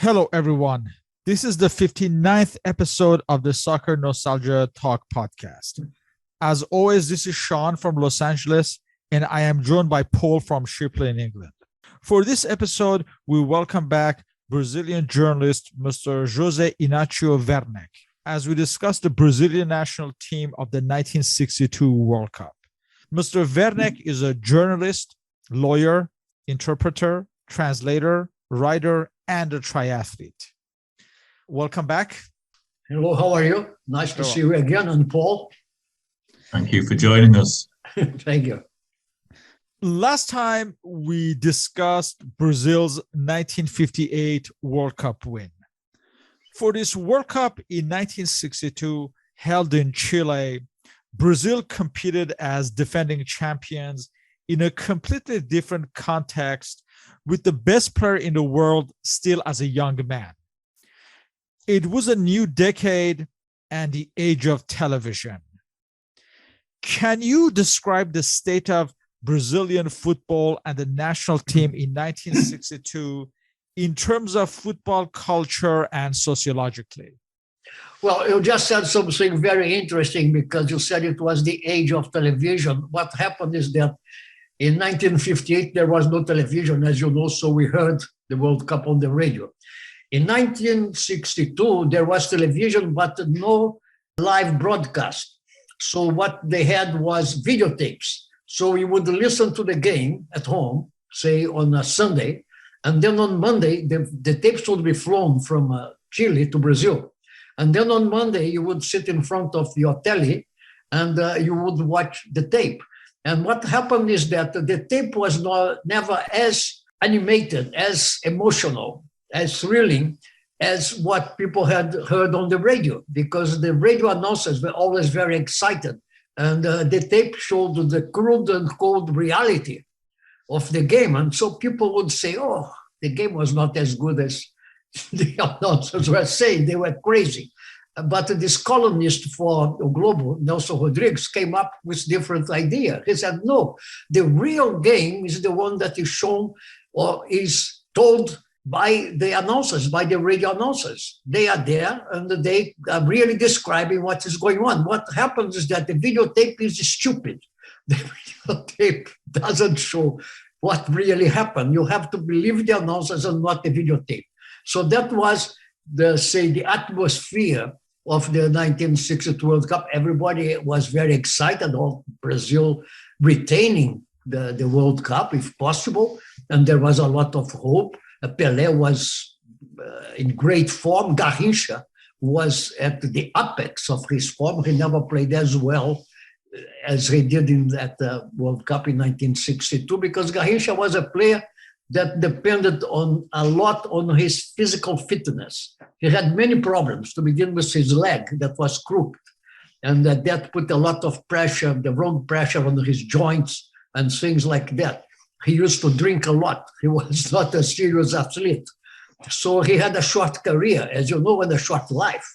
Hello, everyone. This is the 59th episode of the Soccernostalgia Talk Podcast. As always, this is Sean from Los Angeles, and I am joined by Paul from Shipley in England. For this episode, we welcome back Brazilian journalist Mr. José Inácio Werneck as we discuss the Brazilian national team of the 1962 World Cup. Mr. Werneck is a journalist, lawyer, interpreter, translator, writer, and a triathlete. Welcome back. Hello, how are you? Nice to see you again, and Paul. Thank you for joining us. Thank you. Last time we discussed Brazil's 1958 World Cup win. For this World Cup in 1962, held in Chile, Brazil competed as defending champions in a completely different context, with the best player in the world still as a young man. It was a new decade and the age of television. Can you describe the state of Brazilian football and the national team in 1962 in terms of football culture and sociologically? Well, you just said something very interesting because you said it was the age of television. What happened is that in 1958, there was no television, as you know, so we heard the World Cup on the radio. In 1962, there was television, but no live broadcast. So what they had was videotapes. So you would listen to the game at home, say on a Sunday, and then on Monday, the tapes would be flown from Chile to Brazil. And then on Monday, you would sit in front of your telly and you would watch the tape. And what happened is that the tape was never as animated, as emotional, as thrilling as what people had heard on the radio, because the radio announcers were always very excited. And the tape showed the crude and cold reality of the game. And so people would say, oh, the game was not as good as the announcers were saying. They were crazy. But this columnist for O Globo, Nelson Rodrigues, came up with a different idea. He said, no, the real game is the one that is shown or is told by the announcers, by the radio announcers. They are there and they are really describing what is going on. What happens is that the videotape is stupid. The videotape doesn't show what really happened. You have to believe the announcers and not the videotape. So that was the atmosphere of the 1962 World Cup. Everybody was very excited of Brazil retaining the World Cup, if possible. And there was a lot of hope. Pelé was in great form. Garrincha was at the apex of his form. He never played as well as he did in that World Cup in 1962, because Garrincha was a player that depended a lot on his physical fitness. He had many problems, to begin with his leg that was crooked, and that put a lot of pressure, the wrong pressure on his joints and things like that. He used to drink a lot. He was not a serious athlete. So he had a short career, as you know, and a short life.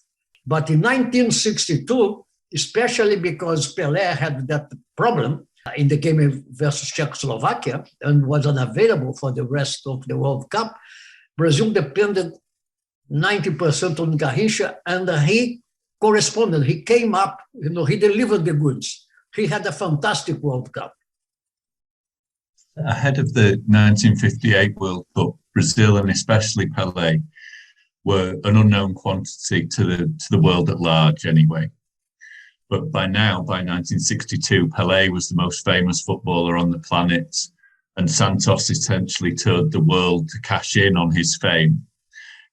But in 1962, especially because Pelé had that problem in the game versus Czechoslovakia and was unavailable for the rest of the World Cup, Brazil depended 90% on Garrincha, and he corresponded. He came up, he delivered the goods. He had a fantastic World Cup. Ahead of the 1958 World Cup, Brazil and especially Pelé were an unknown quantity to the world at large anyway. But by 1962, Pelé was the most famous footballer on the planet, and Santos essentially told the world to cash in on his fame.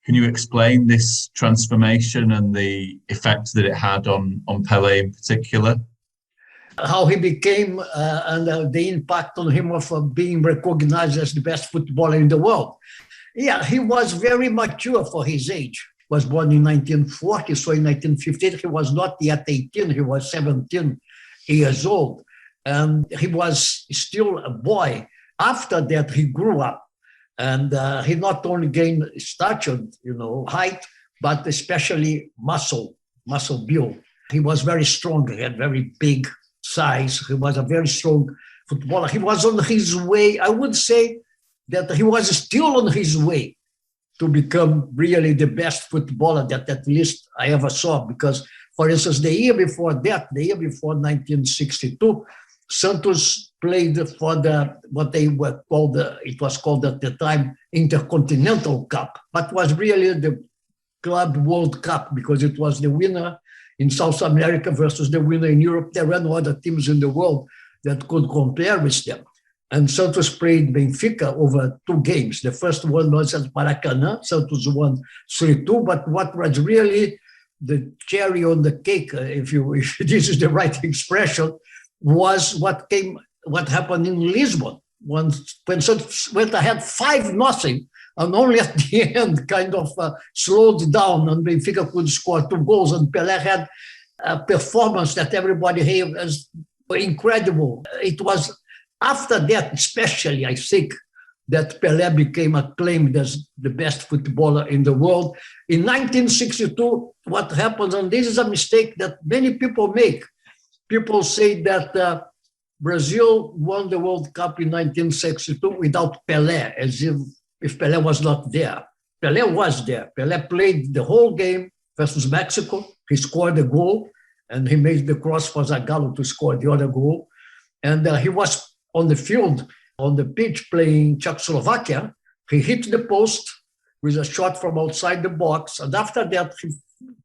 Can you explain this transformation and the effect that it had on Pelé in particular? How he became and the impact on him of being recognized as the best footballer in the world. Yeah, he was very mature for his age. Was born in 1940, so in 1958 he was not yet 18, he was 17 years old. And he was still a boy. After that, he grew up, and he not only gained stature, height, but especially muscle build. He was very strong, he had very big size, he was a very strong footballer. He was on his way, I would say that he was still on his way to become really the best footballer that at least I ever saw. Because, for instance, the year before 1962, Santos played for what they were called, it was called at the time Intercontinental Cup, but was really the Club World Cup, because it was the winner in South America versus the winner in Europe. There were no other teams in the world that could compare with them. And Santos played Benfica over 2 games. The first one was at Maracanã. Santos won 3-2. But what was really the cherry on the cake, if this is the right expression, was what happened in Lisbon when Santos went ahead 5-0, and only at the end kind of slowed down, and Benfica could score 2 goals. And Pelé had a performance that everybody hailed as incredible. It was after that, especially, I think, that Pelé became acclaimed as the best footballer in the world. In 1962, what happened, and this is a mistake that many people make. People say that Brazil won the World Cup in 1962 without Pelé, as if Pelé was not there. Pelé was there. Pelé played the whole game versus Mexico. He scored a goal, and he made the cross for Zagallo to score the other goal. And he was on the field, on the pitch, playing Czechoslovakia. He hit the post with a shot from outside the box, and after that, he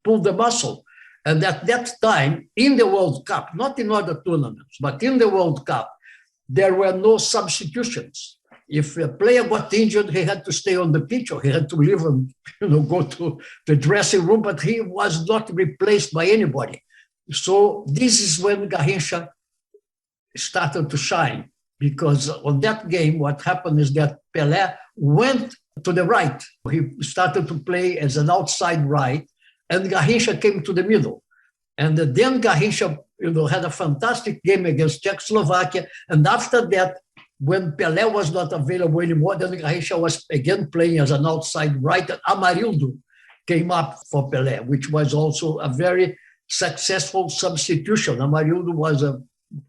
pulled the muscle. And at that time, in the World Cup, not in other tournaments, but in the World Cup, there were no substitutions. If a player got injured, he had to stay on the pitch, or he had to leave and go to the dressing room, but he was not replaced by anybody. So this is when Garrincha started to shine, because on that game, what happened is that Pelé went to the right. He started to play as an outside right, and Garrincha came to the middle. And then Garrincha had a fantastic game against Czechoslovakia. And after that, when Pelé was not available anymore, then Garrincha was again playing as an outside right. And Amarildo came up for Pelé, which was also a very successful substitution. Amarildo was a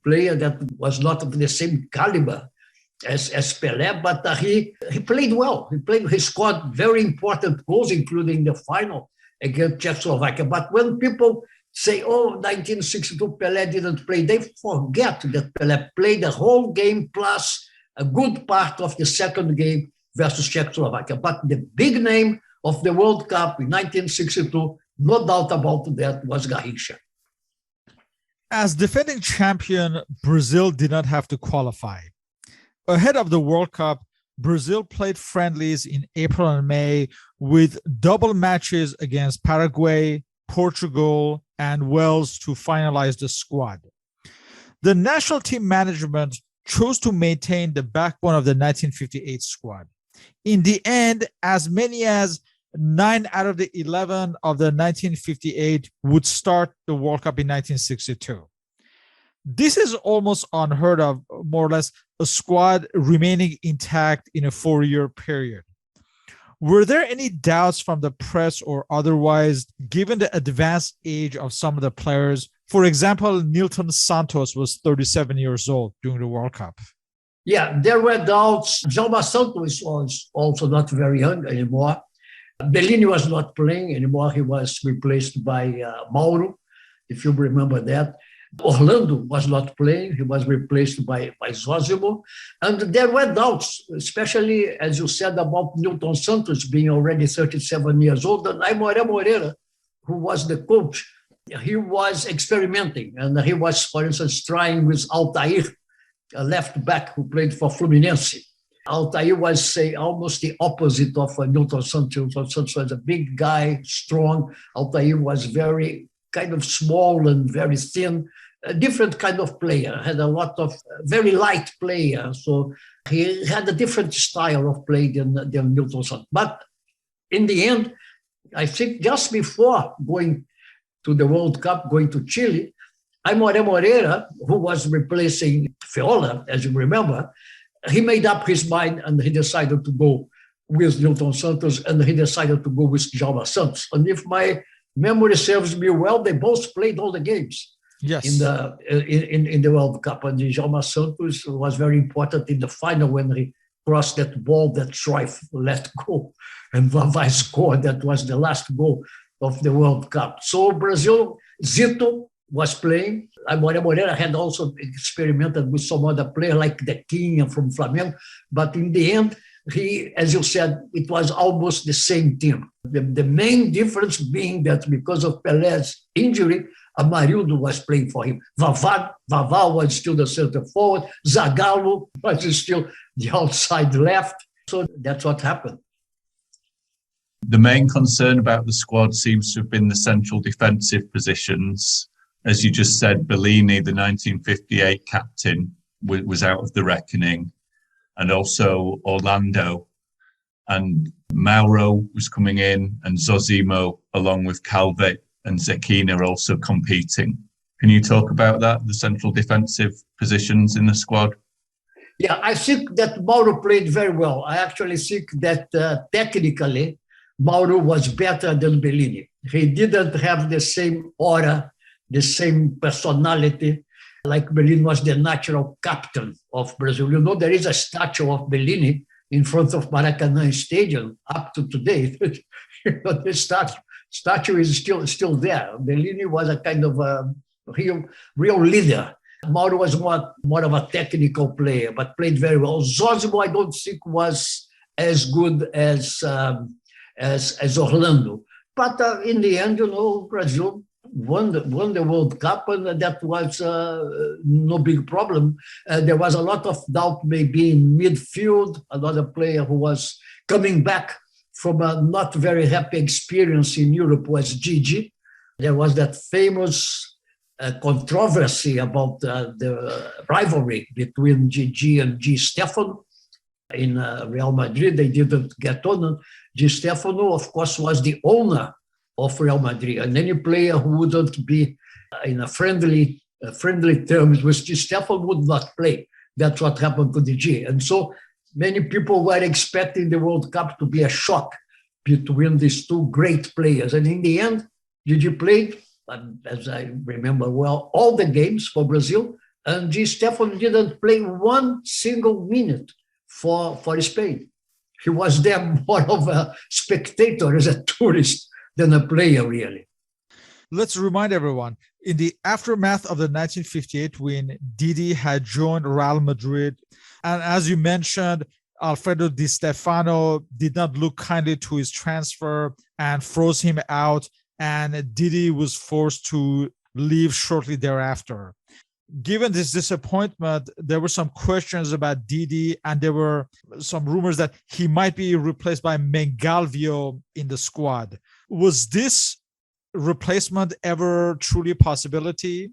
player that was not of the same caliber as Pelé, but he played well. He scored very important goals, including the final against Czechoslovakia. But when people say, 1962 Pelé didn't play, they forget that Pelé played the whole game plus a good part of the second game versus Czechoslovakia. But the big name of the World Cup in 1962, no doubt about that, was Garrincha. As defending champion, Brazil did not have to qualify. Ahead of the World Cup, Brazil played friendlies in April and May with double matches against Paraguay, Portugal, and Wales to finalize the squad. The national team management chose to maintain the backbone of the 1958 squad. In the end, as many as 9 out of the 11 of the 1958 would start the World Cup in 1962. This is almost unheard of, more or less, a squad remaining intact in a 4-year period. Were there any doubts from the press or otherwise, given the advanced age of some of the players? For example, Nilton Santos was 37 years old during the World Cup. Yeah, there were doubts. Djalma Santos was also not very young anymore. Bellini was not playing anymore. He was replaced by Mauro, if you remember that. Orlando was not playing. He was replaced by Zózimo. And there were doubts, especially, as you said, about Nilton Santos being already 37 years old. And Aimoré Moreira, who was the coach, he was experimenting. And he was, for instance, trying with Altair, a left back who played for Fluminense. Altair was, say, almost the opposite of Nilton Santos. Nilton Santos was a big guy, strong. Altair was very kind of small and very thin, a different kind of player, had a lot of very light player. So he had a different style of play than Nilton Santos. But in the end, I think just before going to the World Cup, going to Chile, Aimoré Moreira, who was replacing Feola, as you remember, he made up his mind and he decided to go with Nilton Santos, and he decided to go with Djalma Santos. And if my memory serves me well, they both played all the games. Yes. In the World Cup. And Djalma Santos was very important in the final when he crossed that ball that Cruyff let go, and Vavá scored. That was the last goal of the World Cup. So Brazil, Zito was playing. Amore Moreira had also experimented with some other player like the King from Flamengo, but in the end, as you said, it was almost the same team. The main difference being that because of Pelé's injury, Amarildo was playing for him. Vavá was still the center forward. Zagallo was still the outside left. So that's what happened. The main concern about the squad seems to have been the central defensive positions. As you just said, Bellini, the 1958 captain, was out of the reckoning. And also Orlando and Mauro was coming in, and Zosimo, along with Calvet and Zekina, also competing. Can you talk about that, the central defensive positions in the squad? Yeah, I think that Mauro played very well. I actually think that technically, Mauro was better than Bellini. He didn't have the same aura, the same personality, like Bellini was the natural captain of Brazil. You know, there is a statue of Bellini in front of Maracanã Stadium up to today. The statue is still there. Bellini was a kind of a real leader. Mauro was more of a technical player, but played very well. Zosimo, I don't think was as good as Orlando. But in the end, you know, Brazil won the World Cup, and that was no big problem. There was a lot of doubt maybe in midfield. Another player who was coming back from a not very happy experience in Europe was Gigi. There was that famous controversy about the rivalry between Gigi and Di Stefano in Real Madrid. They didn't get on. Di Stefano, of course, was the owner of Real Madrid, and any player who wouldn't be in a friendly terms with Di Stefano would not play. That's what happened to Gigi. And so many people were expecting the World Cup to be a shock between these two great players. And in the end, Gigi played, as I remember well, all the games for Brazil, and Di Stefano didn't play one single minute for Spain. He was there more of a spectator, as a tourist, than a player, really. Let's remind everyone, in the aftermath of the 1958 win, Didi had joined Real Madrid. And as you mentioned, Alfredo Di Stefano did not look kindly to his transfer and froze him out. And Didi was forced to leave shortly thereafter. Given this disappointment, there were some questions about Didi, and there were some rumors that he might be replaced by Mengalvio in the squad. Was this replacement ever truly a possibility?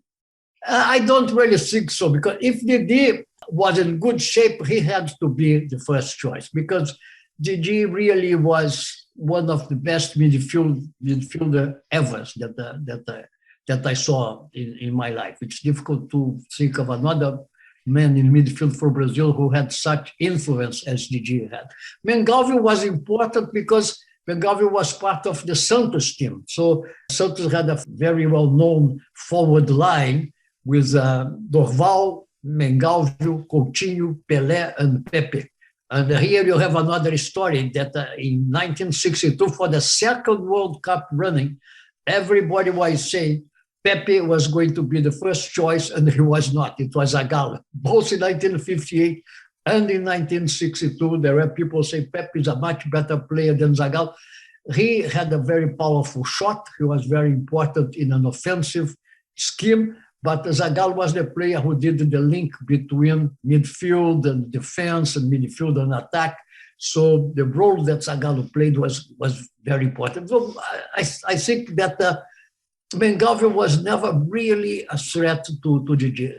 I don't really think so, because if Didi was in good shape, he had to be the first choice, because Didi really was one of the best midfielder ever that I saw in my life. It's difficult to think of another man in midfield for Brazil who had such influence as Didi had. Mengalvio was important because Mengalvio was part of the Santos team. So Santos had a very well-known forward line with Dorval, Mengalvio, Coutinho, Pelé, and Pepe. And here you have another story that in 1962, for the second World Cup running, everybody was saying Pepe was going to be the first choice, and he was not. It was Zagallo. Both in 1958 and in 1962, there were people saying Pepe is a much better player than Zagallo. He had a very powerful shot. He was very important in an offensive scheme, but Zagallo was the player who did the link between midfield and defense and midfield and attack. So the role that Zagallo played was very important. So I think that Mengalvio was never really a threat to Didi.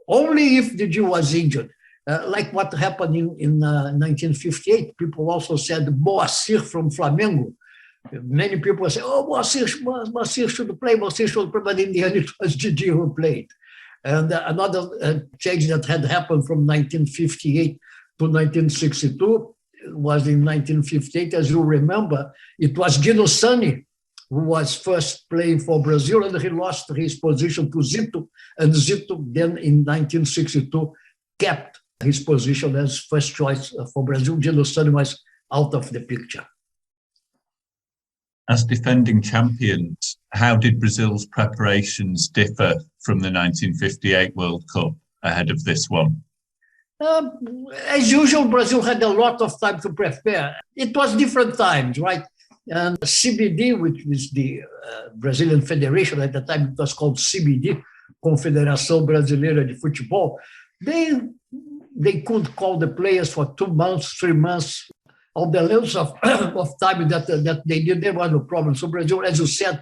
Only if Didi was injured, like what happened in 1958. People also said Moacir from Flamengo. Many people say, oh, Moacir should play, but in the end it was Didi who played. And another change that had happened from 1958 to 1962 was in 1958, as you remember, it was Gino Sani who was first playing for Brazil, and he lost his position to Zito, and Zito then in 1962 kept his position as first choice for Brazil. Gino Sani was out of the picture. As defending champions, how did Brazil's preparations differ from the 1958 World Cup ahead of this one? As usual, Brazil had a lot of time to prepare. It was different times, right? And CBD, which is the Brazilian Federation at the time, it was called CBD, Confederação Brasileira de Futebol. They could call the players for 2 months, 3 months. On the length of time that they did, there was no problem. So Brazil, as you said,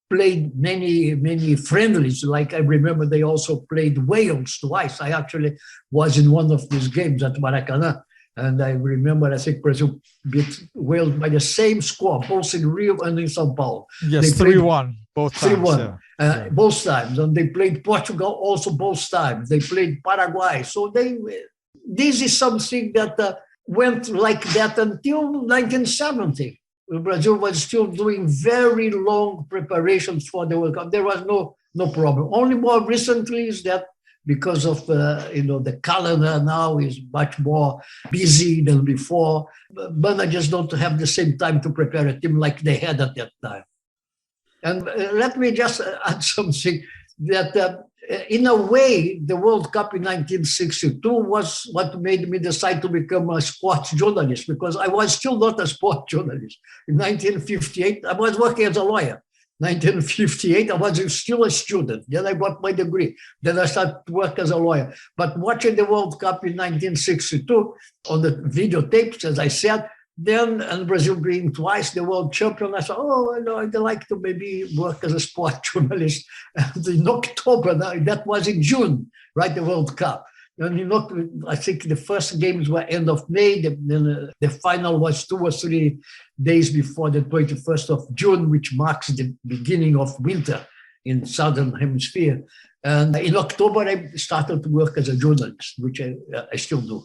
played many friendlies. Like I remember, they also played Wales twice. I actually was in one of these games at Maracanã. And I remember, I think Brazil beat Wales by the same score, both in Rio and in São Paulo. Yes, 3-1, both times. 3-1, yeah. Both times. And they played Portugal also both times. They played Paraguay. So this is something that went like that until 1970. Brazil was still doing very long preparations for the World Cup. There was no problem. Only more recently is that because of the calendar now is much more busy than before. Managers don't have the same time to prepare a team like they had at that time. And let me just add something that in a way, the World Cup in 1962 was what made me decide to become a sports journalist, because I was still not a sports journalist. In 1958, I was working as a lawyer. 1958, I was still a student. Then I got my degree. Then I started to work as a lawyer. But watching the World Cup in 1962 on the videotapes, as I said, then, and Brazil being twice the world champion, I thought, I'd like to maybe work as a sports journalist. And in October, that was in June, right, the World Cup. And I think the first games were end of May, then the final was 2 or 3 days before the 21st of June, which marks the beginning of winter in Southern Hemisphere. And in October, I started to work as a journalist, which I still do.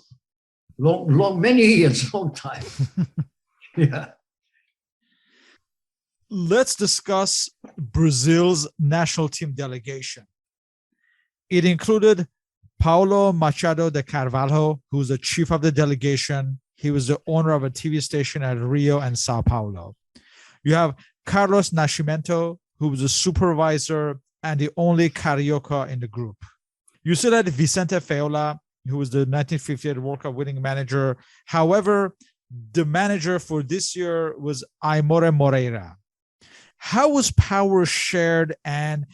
Many years, long time. Yeah. Let's discuss Brazil's national team delegation. It included Paulo Machado de Carvalho, who's the chief of the delegation. He was the owner of a TV station at Rio and Sao Paulo. You have Carlos Nascimento, who was a supervisor and the only Carioca in the group. You still had Vicente Feola, who was the 1958 World Cup winning manager. However, the manager for this year was Aimore Moreira. How was power shared, and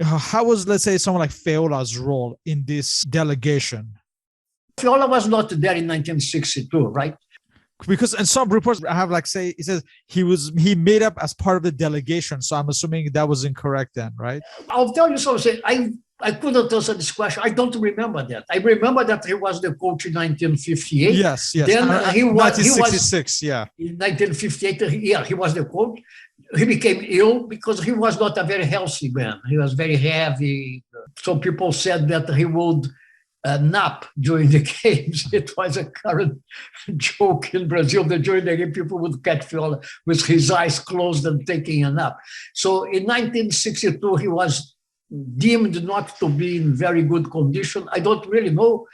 how was, let's say, someone like Feola's role in this delegation? Feola was not there in 1962, right? Because in some reports I have it says he made up as part of the delegation. So I'm assuming that was incorrect then, right? I'll tell you something. I couldn't answer this question. I don't remember that. I remember that he was the coach in 1958. Yes. Then he was 1966, yeah. In 1958, he was the coach. He became ill because he was not a very healthy man. He was very heavy. Some people said that he would nap during the games. It was a current joke in Brazil that during the game people would catch Feola with his eyes closed and taking a nap. So in 1962, he was deemed not to be in very good condition. I don't really know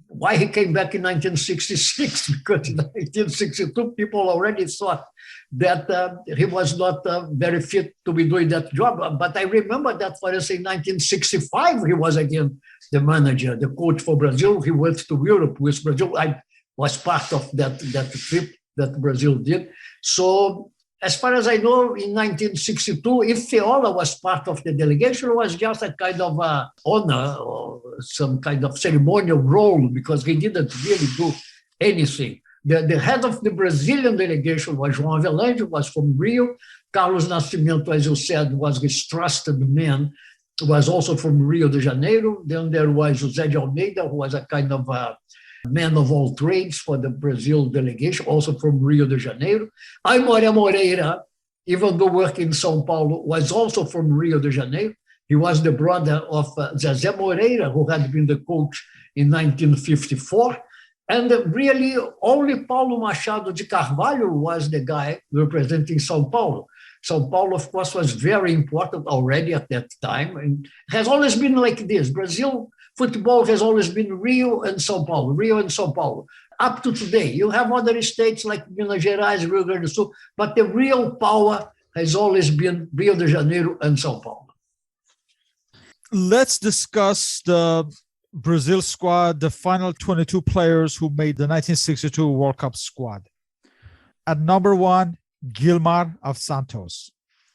why he came back in 1966, because in 1962, people already thought that he was not very fit to be doing that job. But I remember that, for instance, in 1965, he was again the manager, the coach for Brazil. He went to Europe with Brazil. I was part of that trip that Brazil did. So as far as I know, in 1962, if Feola was part of the delegation, it was just a kind of honor or some kind of ceremonial role, because he didn't really do anything. The head of the Brazilian delegation was João Avelange, was from Rio. Carlos Nascimento, as you said, was his trusted man, was also from Rio de Janeiro. Then there was José de Almeida, who was a kind of man of all trades for the Brazil delegation, also from Rio de Janeiro. Aimore Moreira, even though working in São Paulo, was also from Rio de Janeiro. He was the brother of Zezé Moreira, who had been the coach in 1954. And really, only Paulo Machado de Carvalho was the guy representing São Paulo. São Paulo, of course, was very important already at that time, and has always been like this. Brazil football has always been Rio and Sao Paulo. Up to today, you have other states like Minas Gerais, Rio Grande do Sul, but the real power has always been Rio de Janeiro and Sao Paulo. Let's discuss the Brazil squad, the final 22 players who made the 1962 World Cup squad. At number 1, Gilmar of Santos.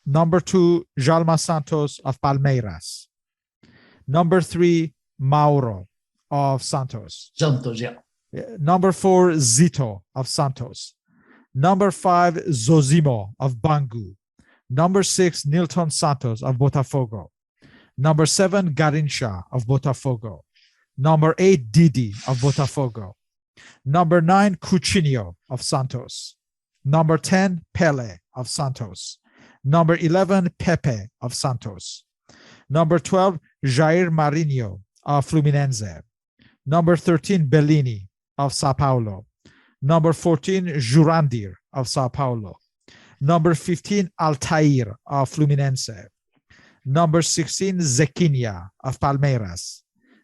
Number 2, Jalma Santos of Palmeiras. Number 3, Mauro of Santos. Santos, yeah. Number 4, Zito of Santos. Number 5, Zosimo of Bangu. Number 6, Nilton Santos of Botafogo. Number 7, Garrincha of Botafogo. Number 8, Didi of Botafogo. Number 9, Coutinho of Santos. Number 10, Pele of Santos. Number 11, Pepe of Santos. Number 12, Jair Marinho of Fluminense. Number 13, Bellini of Sao Paulo. Number 14, Jurandir of Sao Paulo. Number 15, Altair of Fluminense. Number 16, Zequinha of Palmeiras.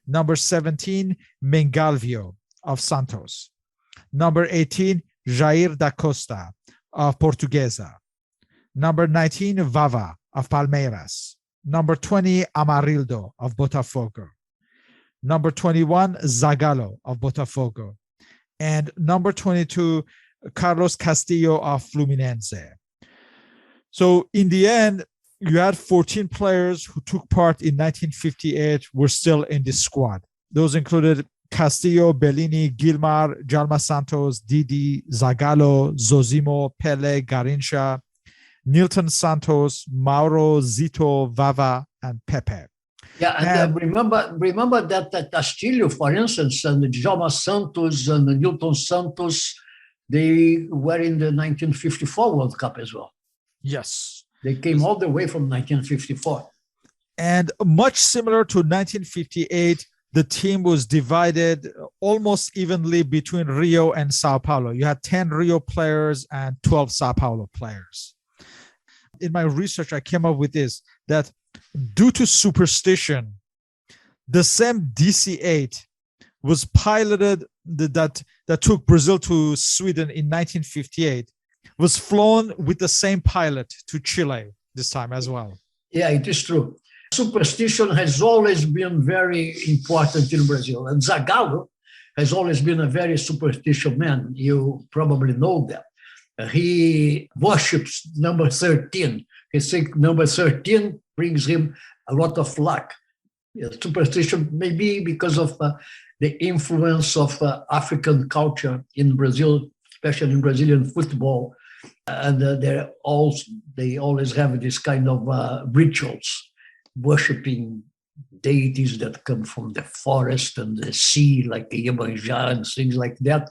Number 17, Mengalvio of Santos. Number 18, Jair da Costa of Portuguesa. Number 19, Vava of Palmeiras. Number 20, Amarildo of Botafogo. Number 21, Zagallo of Botafogo. And number 22, Carlos Castillo of Fluminense. So in the end, you had 14 players who took part in 1958 were still in this squad. Those included Castillo, Bellini, Gilmar, Jalma Santos, Didi, Zagallo, Zosimo, Pele, Garrincha, Nilton Santos, Mauro, Zito, Vava, and Pepe. Yeah, and remember that Castillo, for instance, and Djalma Santos and Nilton Santos, they were in the 1954 World Cup as well. Yes. They came all the way from 1954. And much similar to 1958, the team was divided almost evenly between Rio and Sao Paulo. You had 10 Rio players and 12 Sao Paulo players. In my research, I came up with this, that due to superstition, the same DC-8 was piloted that took Brazil to Sweden in 1958, was flown with the same pilot to Chile this time as well. Yeah, it is true. Superstition has always been very important in Brazil. And Zagallo has always been a very superstitious man. You probably know that. He worships number 13. He thinks number 13 brings him a lot of luck. Superstition maybe because of the influence of African culture in Brazil, especially in Brazilian football. And they always have this kind of rituals, worshipping deities that come from the forest and the sea, like Iemanjá and things like that.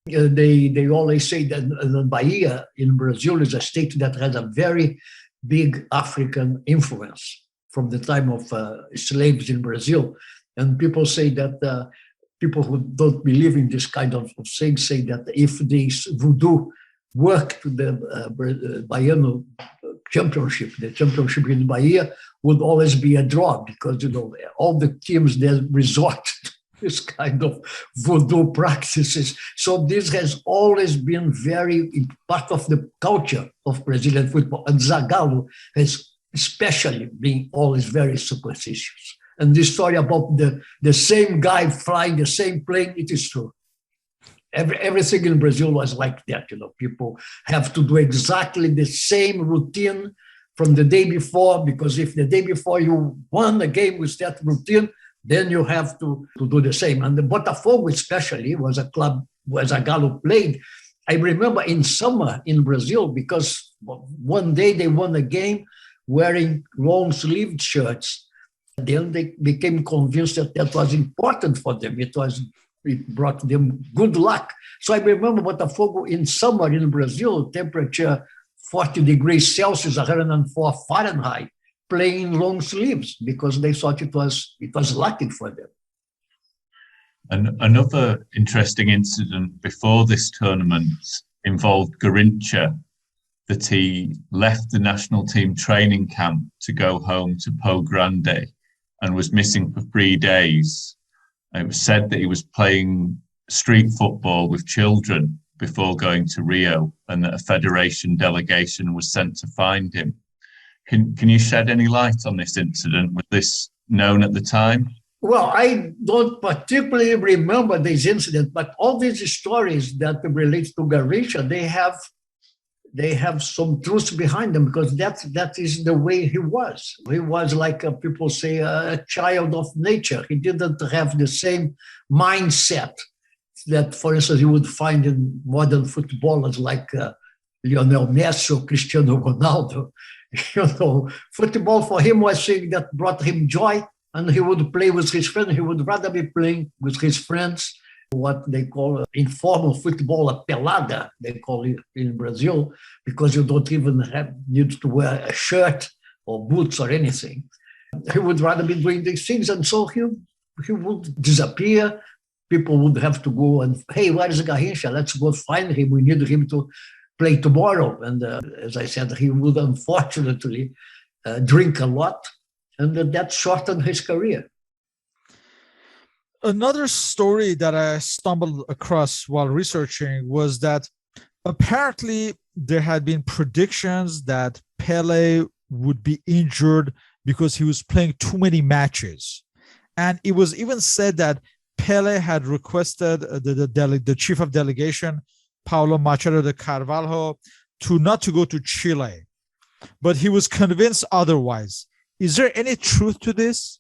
They always say that Bahia in Brazil is a state that has a very big African influence from the time of slaves in Brazil. And people say that people who don't believe in this kind of things say that if this voodoo worked the Baiano championship, the championship in Bahia would always be a draw because, all the teams there resort to this kind of voodoo practices. So this has always been very part of the culture of Brazilian football. And Zagallo has especially been always very superstitious. And this story about the same guy flying the same plane, it is true. Everything in Brazil was like that. People have to do exactly the same routine from the day before, because if the day before you won a game with that routine, then you have to do the same. And the Botafogo especially was a club where Zagallo played. I remember in summer in Brazil, because one day they won a game wearing long-sleeved shirts. Then they became convinced that was important for them. It brought them good luck. So I remember Botafogo in summer in Brazil, temperature 40 degrees Celsius, 104 Fahrenheit, playing long sleeves because they thought it was lucky for them. And another interesting incident before this tournament involved Garrincha, that he left the national team training camp to go home to Po Grande and was missing for 3 days It was said that he was playing street football with children before going to Rio, and that a federation delegation was sent to find him. Can you shed any light on this incident? Was this known at the time? Well, I don't particularly remember this incident, but all these stories that relate to Garrincha, they have some truth behind them, because that is the way he was. He was like people say, a child of nature. He didn't have the same mindset that, for instance, you would find in modern footballers like Lionel Messi or Cristiano Ronaldo. Football for him was something that brought him joy, and he would play with his friends. He would rather be playing with his friends, what they call informal football, a pelada, they call it in Brazil, because you don't even need to wear a shirt or boots or anything. He would rather be doing these things, and so he would disappear. People would have to go and, hey, where is Garrincha? Let's go find him. We need him to play tomorrow. And as I said, he would unfortunately drink a lot, and that shortened his career. Another story that I stumbled across while researching was that apparently there had been predictions that Pelé would be injured because he was playing too many matches. And it was even said that Pelé had requested the chief of delegation, Paulo Machado de Carvalho, not to go to Chile, but he was convinced otherwise. Is there any truth to this?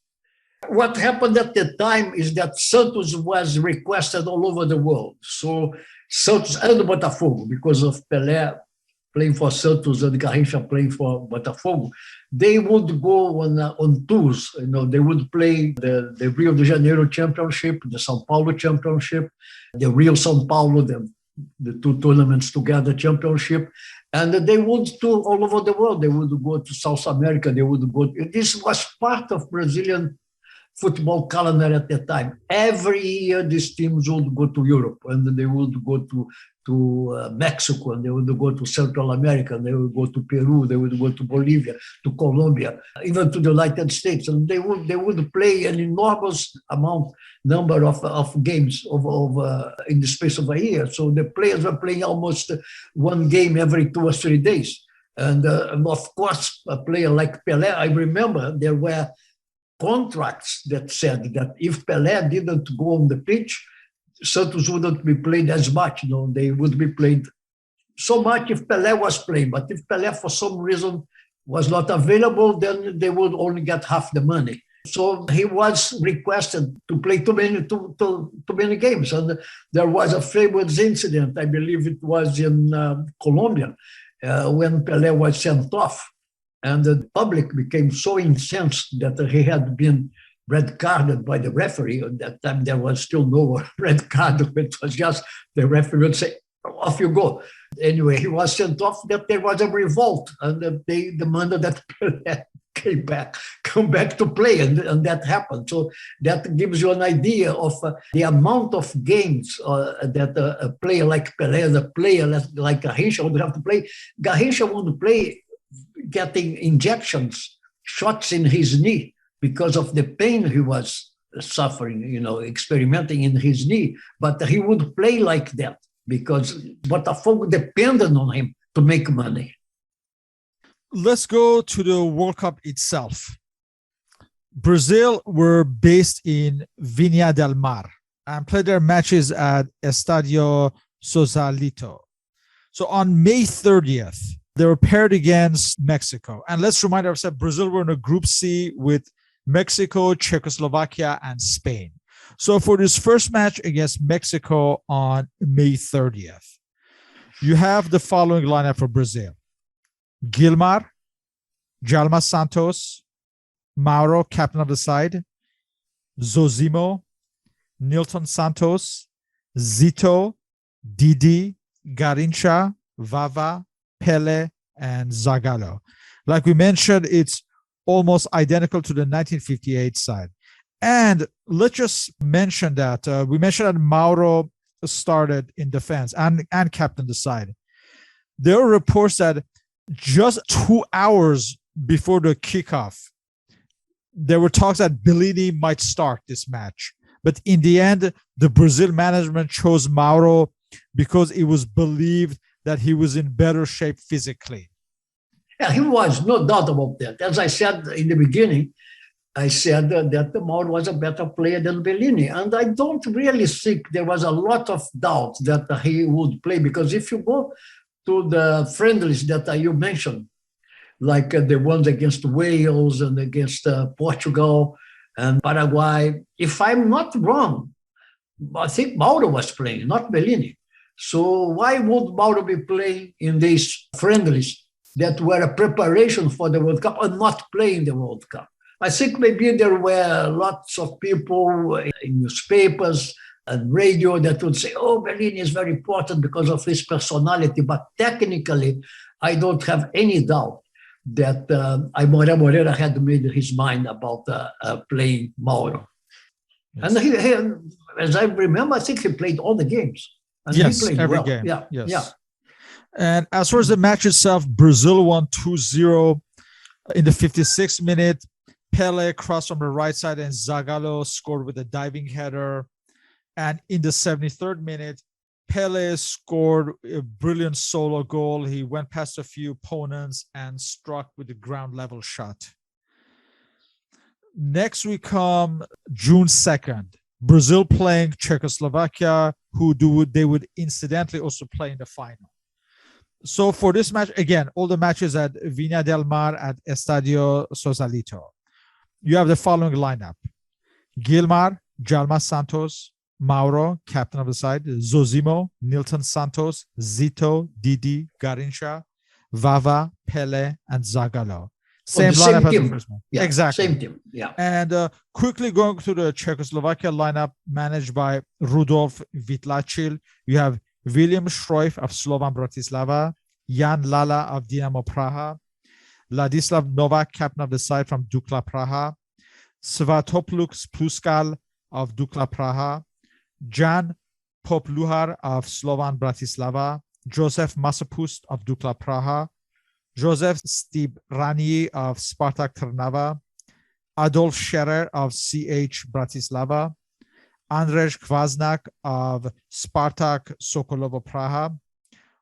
What happened at the time is that Santos was requested all over the world. So Santos and Botafogo, because of Pelé playing for Santos and Garrincha playing for Botafogo, they would go on tours. They would play the Rio de Janeiro Championship, the São Paulo Championship, the Rio São Paulo, the two tournaments together championship, and they would tour all over the world. They would go to South America. This was part of Brazilian football calendar at the time. Every year, these teams would go to Europe, and they would go to Mexico, and they would go to Central America, and they would go to Peru, they would go to Bolivia, to Colombia, even to the United States, and they would play an enormous number of games in the space of a year. So the players were playing almost one game every 2 or 3 days, and of course, a player like Pelé, I remember there were contracts that said that if Pelé didn't go on the pitch, Santos wouldn't be played as much. They would be played so much if Pelé was playing. But if Pelé, for some reason, was not available, then they would only get half the money. So he was requested to play too many games. And there was a famous incident, I believe it was in Colombia, when Pelé was sent off. And the public became so incensed that he had been red carded by the referee. At that time, there was still no red card. It was just the referee would say, off you go. Anyway, he was sent off, that there was a revolt, and they demanded that Pelé come back to play, and that happened. So that gives you an idea of the amount of games that a player like Pelé and a player like Garrincha would have to play. Garrincha would play getting injections, shots in his knee because of the pain he was suffering, experimenting in his knee. But he would play like that because Botafogo depended on him to make money. Let's go to the World Cup itself. Brazil were based in Viña del Mar and played their matches at Estadio Sausalito. So on May 30th, they were paired against Mexico. And let's remind ourselves, Brazil were in a Group C with Mexico, Czechoslovakia, and Spain. So for this first match against Mexico on May 30th, you have the following lineup for Brazil. Gilmar, Jalma Santos, Mauro, captain of the side, Zozimo, Nilton Santos, Zito, Didi, Garrincha, Vava, Pelé, and Zagallo. Like we mentioned, it's almost identical to the 1958 side. And let's just mention that we mentioned that Mauro started in defense and captained the side. There are reports that just 2 hours before the kickoff, there were talks that Bellini might start this match. But in the end, the Brazil management chose Mauro because it was believed that he was in better shape physically. Yeah, he was, no doubt about that. As I said in the beginning, I said that Mauro was a better player than Bellini. And I don't really think there was a lot of doubt that he would play, because if you go to the friendlies that you mentioned, like the ones against Wales and against Portugal and Paraguay, if I'm not wrong, I think Mauro was playing, not Bellini. So why would Mauro be playing in these friendlies that were a preparation for the World Cup and not playing the World Cup? I think maybe there were lots of people in newspapers and radio that would say, oh, Bellini is very important because of his personality. But technically, I don't have any doubt that Aimoré Moreira had made his mind about playing Mauro. Yes. And he, as I remember, I think he played all the games. And yes, he played every well. game. Yeah, yes. Yeah. And as far as the match itself, Brazil won 2-0 in the 56th minute. Pelé crossed from the right side and Zagallo scored with a diving header. And in the 73rd minute, Pelé scored a brilliant solo goal. He went past a few opponents and struck with a ground level shot. Next we come June 2nd, Brazil playing Czechoslovakia, they would incidentally also play in the final. So for this match, again, all the matches at Viña del Mar at Estadio Sausalito. You have the following lineup: Gilmar, Jalma Santos, Mauro, captain of the side, Zosimo, Nilton Santos, Zito, Didi, Garrincha, Vava, Pelé, and Zagallo. Same lineup as the first one. Yeah, exactly. Same team. Yeah. And quickly going through the Czechoslovakia lineup managed by Rudolf Vitlacil, you have William Šrojf of Slovan Bratislava, Jan Lala of Dinamo Praha, Ladislav Novak, captain of the side from Dukla Praha, Svatopluk Pluskal of Dukla Praha, Jan Popluhar of Slovan Bratislava, Josef Masopust of Dukla Praha, Josef Stibrani of Spartak Trnava, Adolf Scherer of CH Bratislava, Andrzej Kvasnak of Spartak Sokolovo Praha,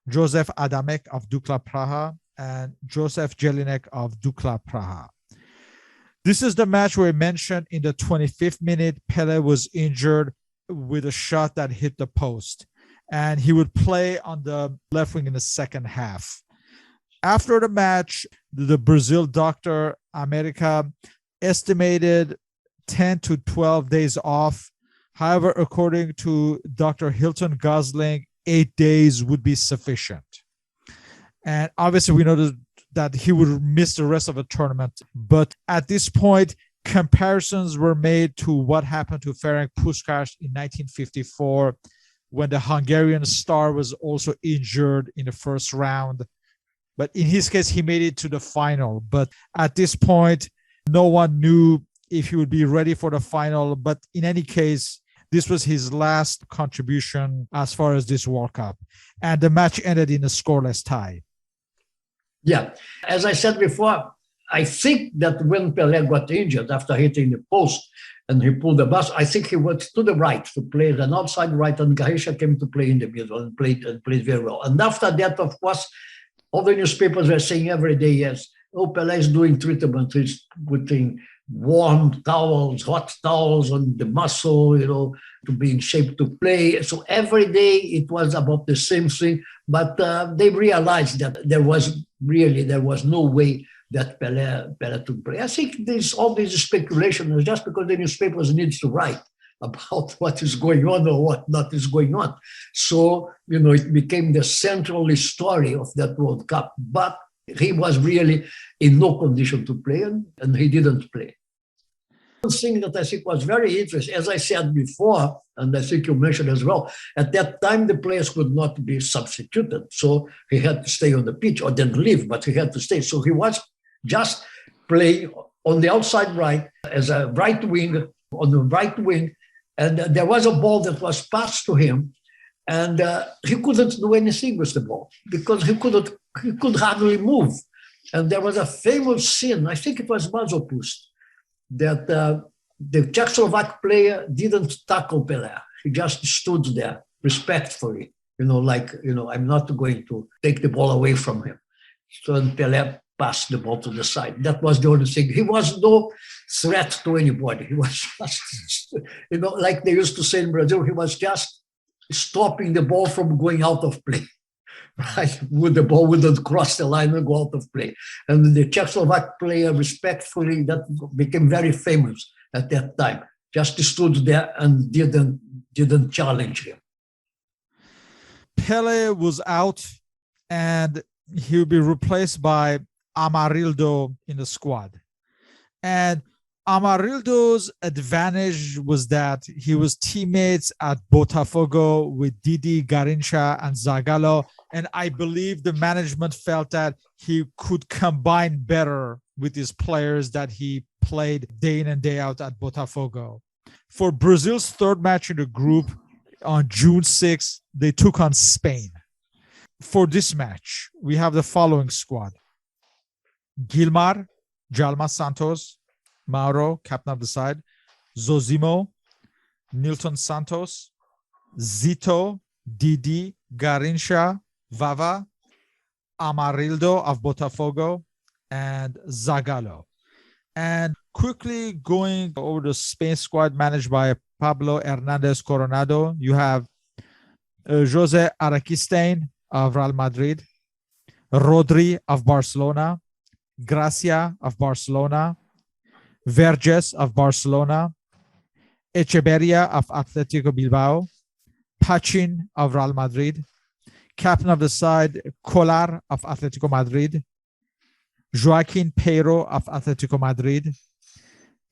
Josef Adamek of Dukla Praha, and Josef Jelinek of Dukla Praha. This is the match where I mentioned in the 25th minute, Pelé was injured with a shot that hit the post, and he would play on the left wing in the second half. After the match, the Brazil doctor, America, estimated 10 to 12 days off. However, according to Dr. Hilton Gosling, 8 days would be sufficient. And obviously, we know that he would miss the rest of the tournament. But at this point, comparisons were made to what happened to Ferenc Puskás in 1954, when the Hungarian star was also injured in the first round. But in his case, he made it to the final. But at this point, no one knew if he would be ready for the final. But in any case, this was his last contribution as far as this World Cup. And the match ended in a scoreless tie. Yeah. As I said before, I think that when Pelé got injured after hitting the post and he pulled the bus, I think he went to the right to play an outside right, and Garrincha came to play in the middle and played very well. And after that, of course, all the newspapers were saying every day, yes, oh, Pelé is doing treatment. He's putting warm towels, hot towels on the muscle, to be in shape to play. So every day it was about the same thing. But they realized that there was no way that Pelé to play. I think all this speculation is just because the newspapers need to write about what is going on or what not is going on. So, it became the central story of that World Cup. But he was really in no condition to play, and he didn't play. One thing that I think was very interesting, as I said before, and I think you mentioned as well, at that time the players could not be substituted. So he had to stay on the pitch, or didn't leave, but he had to stay. So he was just playing on the outside right as a right wing, on the right wing. And there was a ball that was passed to him, and he couldn't do anything with the ball because he could hardly move. And there was a famous scene, I think it was Masopust, that the Czechoslovak player didn't tackle Pelé. He just stood there respectfully, I'm not going to take the ball away from him. So Pelé passed the ball to the side. That was the only thing. He was no threat to anybody. He was just, like they used to say in Brazil, he was just stopping the ball from going out of play. Right? The ball wouldn't cross the line and go out of play. And the Czechoslovak player, respectfully, that became very famous at that time, just stood there and didn't challenge him. Pelé was out, and he would be replaced by Amarildo in the squad. And Amarildo's advantage was that he was teammates at Botafogo with Didi, Garrincha, and Zagallo. And I believe the management felt that he could combine better with his players that he played day in and day out at Botafogo. For Brazil's third match in the group on June 6th, they took on Spain. For this match, we have the following squad: Gilmar, Jalma Santos, Mauro, captain of the side, Zosimo, Nilton Santos, Zito, Didi, Garrincha, Vava, Amarildo of Botafogo, and Zagallo. And quickly going over the Spain squad managed by Pablo Hernandez Coronado, you have Jose Araquistain of Real Madrid, Rodri of Barcelona, Gracia of Barcelona, Verges of Barcelona, Echeverria of Atletico Bilbao, Pachin of Real Madrid, captain of the side, Kolar of Atletico Madrid, Joaquin Peiro of Atletico Madrid,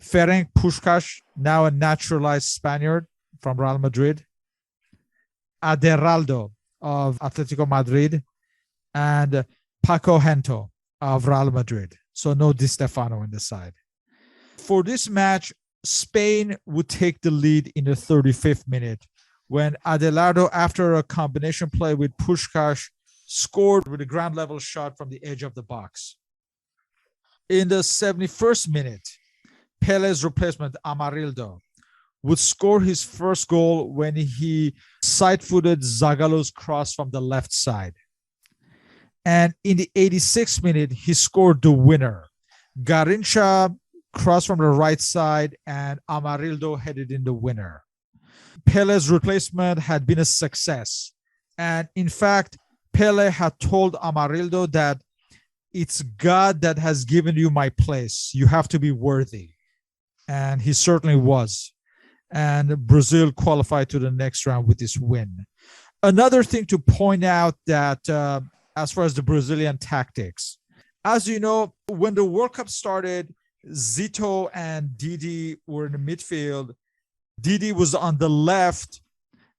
Ferenc Puskás, now a naturalized Spaniard from Real Madrid, Aderaldo of Atletico Madrid, and Paco Gento of Real Madrid. So no Di Stefano in the side. For this match, Spain would take the lead in the 35th minute when Adelardo, after a combination play with Puskás, scored with a ground level shot from the edge of the box. In the 71st minute, Pelé's replacement, Amarildo, would score his first goal when he side-footed Zagallo's cross from the left side. And in the 86th minute, he scored the winner. Garrincha crossed from the right side, and Amarildo headed in the winner. Pelé's replacement had been a success. And in fact, Pelé had told Amarildo that it's God that has given you my place. You have to be worthy. And he certainly was. And Brazil qualified to the next round with this win. Another thing to point out that as far as the Brazilian tactics, as you know, when the World Cup started, Zito and Didi were in the midfield. Didi was on the left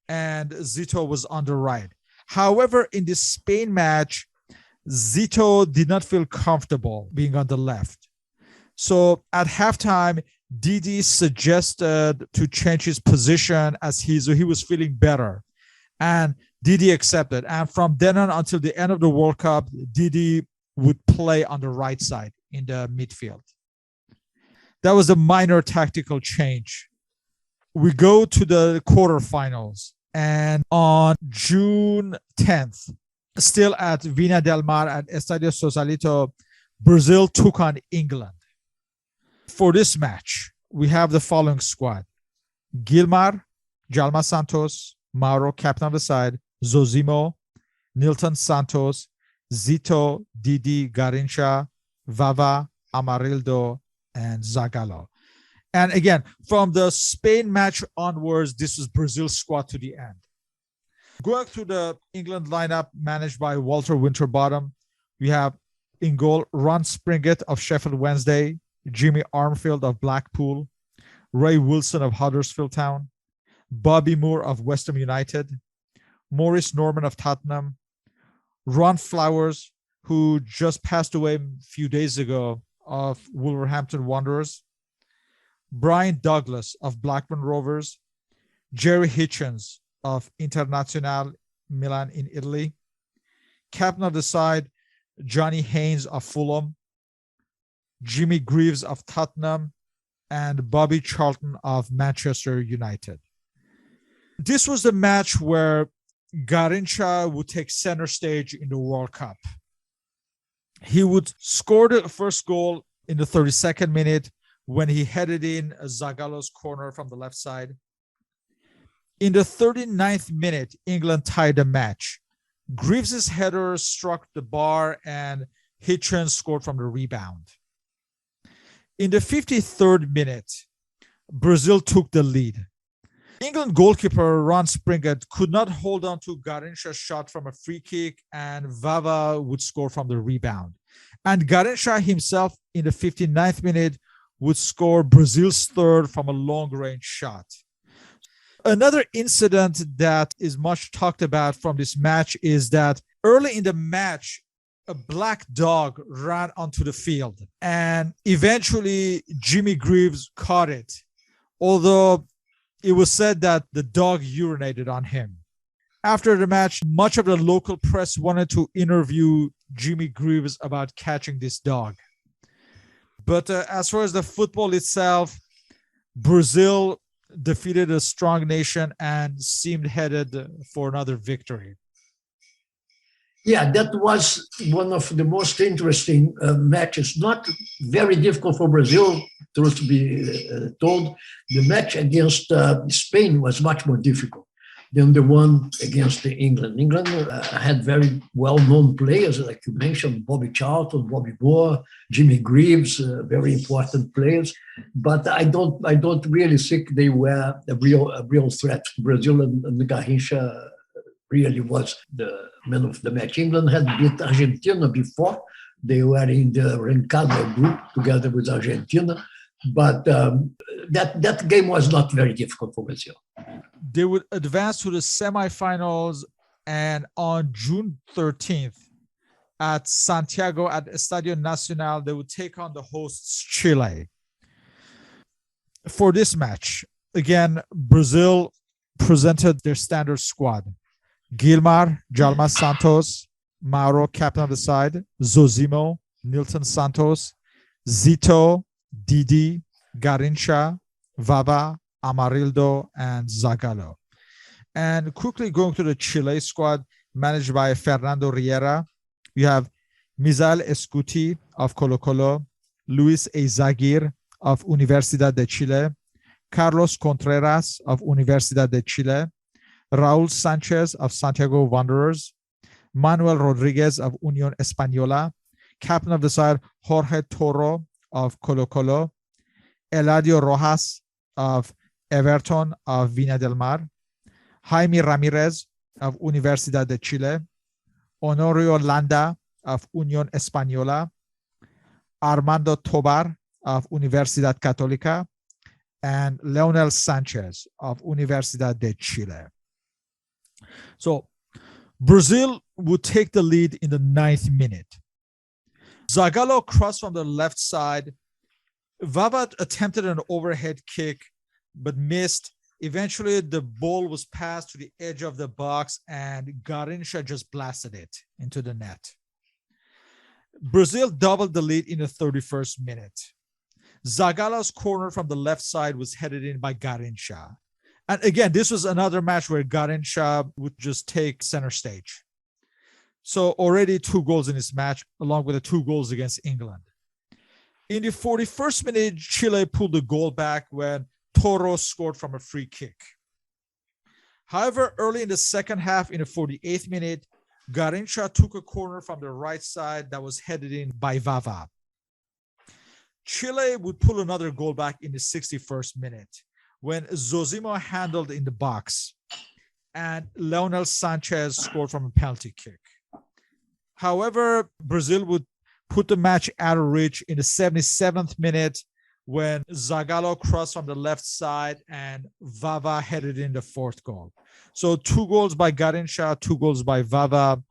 and Zito was on the right. However, in the Spain match, Zito did not feel comfortable being on the left. So at halftime, Didi suggested to change his position as he was feeling better. And Didi accepted. And from then on until the end of the World Cup, Didi would play on the right side in the midfield. That was a minor tactical change. We go to the quarterfinals. And on June 10th, still at Vina del Mar at Estadio Sausalito, Brazil took on England. For this match, we have the following squad: Gilmar, Jalma Santos, Mauro, captain of the side, Zosimo, Nilton Santos, Zito, Didi, Garrincha, Vava, Amarildo, and Zagallo. And again, from the Spain match onwards, this was Brazil's squad to the end. Going through the England lineup managed by Walter Winterbottom, we have in goal Ron Springett of Sheffield Wednesday, Jimmy Armfield of Blackpool, Ray Wilson of Huddersfield Town, Bobby Moore of West Ham United, Maurice Norman of Tottenham, Ron Flowers, who just passed away a few days ago, of Wolverhampton Wanderers, Brian Douglas of Blackburn Rovers, Jerry Hitchens of Internazionale Milan in Italy, captain of the side, Johnny Haynes of Fulham, Jimmy Greaves of Tottenham, and Bobby Charlton of Manchester United. This was the match where Garrincha would take center stage in the World Cup. He would score the first goal in the 32nd minute when he headed in Zagallo's corner from the left side. In the 39th minute, England tied the match. Greaves' header struck the bar and Hitchens scored from the rebound. In the 53rd minute, Brazil took the lead. England goalkeeper Ron Springett could not hold on to Garrincha's shot from a free kick, and Vava would score from the rebound. And Garrincha himself, in the 59th minute, would score Brazil's third from a long-range shot. Another incident that is much talked about from this match is that early in the match, a black dog ran onto the field, and eventually Jimmy Greaves caught it, although it was said that the dog urinated on him. After the match, much of the local press wanted to interview Jimmy Greaves about catching this dog. But as far as the football itself, Brazil defeated a strong nation and seemed headed for another victory. Yeah, that was one of the most interesting matches. Not very difficult for Brazil, truth to be told. The match against Spain was much more difficult than the one against England. England had very well-known players, like you mentioned, Bobby Charlton, Bobby Moore, Jimmy Greaves, very important players. But I don't really think they were a real threat. Brazil and Garrincha really was the man of the match. England had beat Argentina before. They were in the Rancagua group together with Argentina. But that game was not very difficult for Brazil. They would advance to the semifinals, and on June 13th at Santiago at Estadio Nacional, they would take on the hosts Chile. For this match, again, Brazil presented their standard squad. Gilmar, Jalma Santos, Mauro, captain of the side, Zosimo, Nilton Santos, Zito, Didi, Garrincha, Vava, Amarildo, and Zagallo. And quickly going to the Chile squad, managed by Fernando Riera, you have Misael Escuti of Colo Colo, Luis Eizaguirre of Universidad de Chile, Carlos Contreras of Universidad de Chile, Raúl Sánchez of Santiago Wanderers, Manuel Rodriguez of Unión Española, captain of the side Jorge Toro of Colo Colo, Eladio Rojas of Everton of Viña del Mar, Jaime Ramirez of Universidad de Chile, Honorio Landa of Unión Española, Armando Tobar of Universidad Católica, and Leonel Sanchez of Universidad de Chile. So Brazil would take the lead in the 9th minute. Zagallo crossed from the left side. Vava attempted an overhead kick, but missed. Eventually, the ball was passed to the edge of the box, and Garrincha just blasted it into the net. Brazil doubled the lead in the 31st minute. Zagallo's corner from the left side was headed in by Garrincha. And again, this was another match where Garrincha would just take center stage. So already 2 goals in this match, along with the 2 goals against England. In the 41st minute, Chile pulled the goal back when Toro scored from a free kick. However, early in the second half, in the 48th minute, Garrincha took a corner from the right side that was headed in by Vava. Chile would pull another goal back in the 61st minute when Zosimo handled in the box and Leonel Sanchez scored from a penalty kick. However, Brazil would put the match out of reach in the 77th minute when Zagallo crossed from the left side and Vava headed in the 4th goal. So 2 goals by Garrincha, 2 goals by Vava.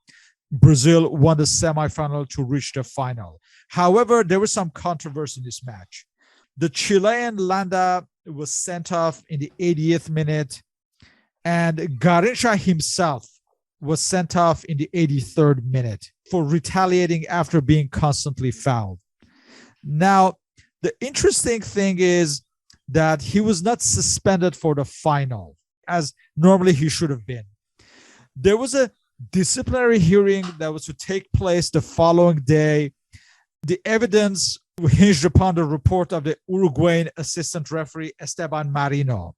Brazil won the semifinal to reach the final. However, there was some controversy in this match. The Chilean Landa was sent off in the 80th minute, and Garrincha himself was sent off in the 83rd minute for retaliating after being constantly fouled. Now, the interesting thing is that he was not suspended for the final, as normally he should have been. There was a disciplinary hearing that was to take place the following day. The evidence hinged upon the report of the Uruguayan assistant referee Esteban Marino.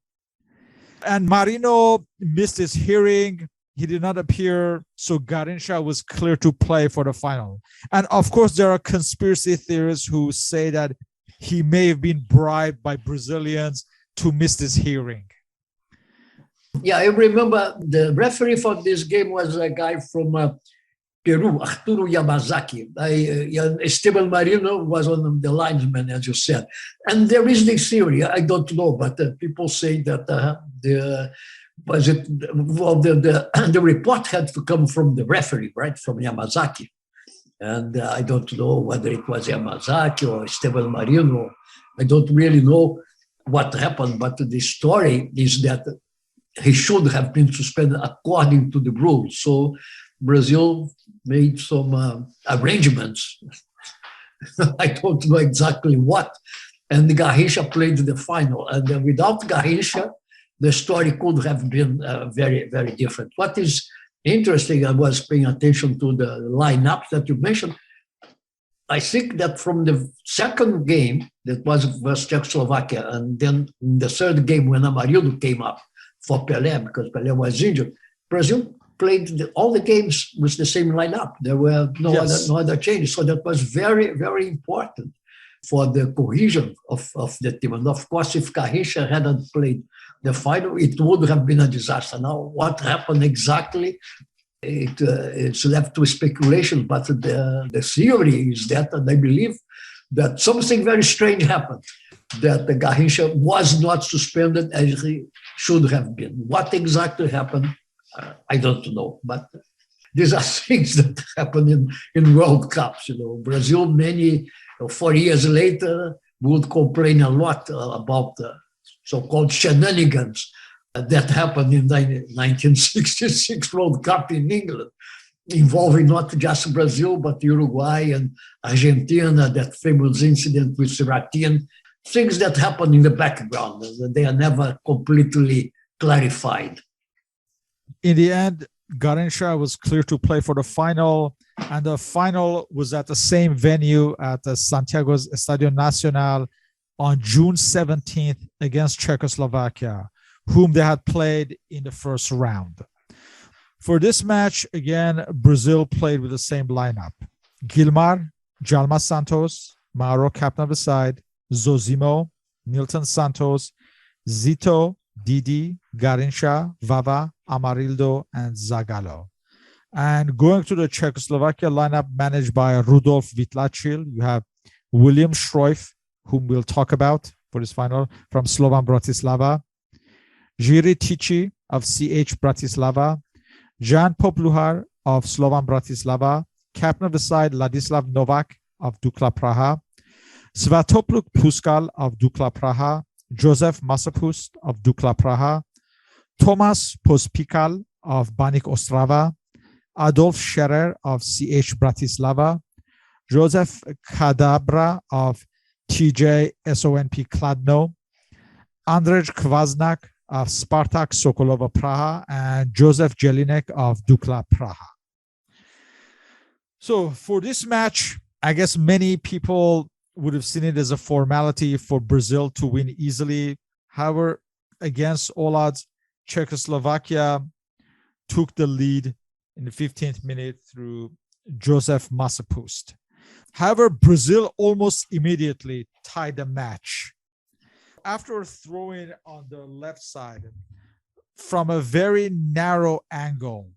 And Marino missed his hearing. He did not appear, so Garrincha was clear to play for the final. And of course, there are conspiracy theorists who say that he may have been bribed by Brazilians to miss this hearing. Yeah, I remember the referee for this game was a guy from Peru, Arturo Yamazaki. Esteban Marino was one of the linesmen, as you said. And there is this theory, I don't know, but people say that the report had to come from the referee, right, from Yamazaki. And I don't know whether it was Yamazaki or Esteban Marino. I don't really know what happened, but the story is that he should have been suspended according to the rules. So Brazil made some arrangements. I don't know exactly what. And Garrincha played the final. And without Garrincha, the story could have been very, very different. What is interesting, I was paying attention to the lineup that you mentioned. I think that from the second game, that was versus Czechoslovakia, and then in the third game when Amarildo came up for Pelé, because Pelé was injured, Brazil played all the games with the same lineup. There were no other changes. So that was very, very important for the cohesion of the team. And of course, if Garrincha hadn't played the final, it would have been a disaster. Now, what happened exactly? It's left to speculation, but the theory is that, and I believe that something very strange happened, that the Garrincha was not suspended as he should have been. What exactly happened, I don't know. But these are things that happen in World Cups. Brazil, 4 years later, would complain a lot about the so-called shenanigans that happened in the 1966 World Cup in England, involving not just Brazil, but Uruguay and Argentina, that famous incident with Seratin, things that happen in the background. They are never completely clarified. In the end, Garrincha was clear to play for the final, and the final was at the same venue at the Santiago's Estadio Nacional on June 17th against Czechoslovakia, whom they had played in the first round. For this match, again, Brazil played with the same lineup. Gilmar, Jalma Santos, Mauro, captain of the side, Zosimo, Nilton Santos, Zito, Didi, Garrincha, Vava, Amarildo, and Zagallo. And going to the Czechoslovakia lineup managed by Rudolf Vitlacil, you have William Schroif, whom we'll talk about for this final, from Slovan Bratislava, Jiří Tichy of CH Bratislava, Jan Popluhar of Slovan Bratislava, captain of the side Ladislav Novak of Dukla Praha, Svatopluk Puskal of Dukla Praha, Josef Masopust of Dukla Praha, Tomas Pospikal of Baník Ostrava, Adolf Scherer of CH Bratislava, Josef Kadabra of TJ SONP Kladno, Andrej Kvasnak of Spartak Sokolova Praha, and Josef Jelinek of Dukla Praha. So for this match, I guess many people would have seen it as a formality for Brazil to win easily. However, against all odds, Czechoslovakia took the lead in the 15th minute through Josef Masopust. However, Brazil almost immediately tied the match. After throwing on the left side from a very narrow angle,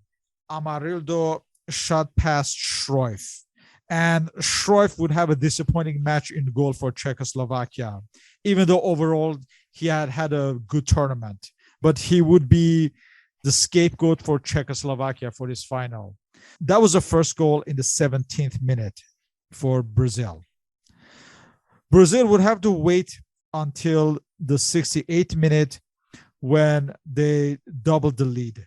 Amarildo shot past Schroif. And Schroif would have a disappointing match in goal for Czechoslovakia, even though overall he had a good tournament. But he would be the scapegoat for Czechoslovakia for this final. That was the first goal in the 17th minute for Brazil. Brazil would have to wait until the 68th minute when they doubled the lead.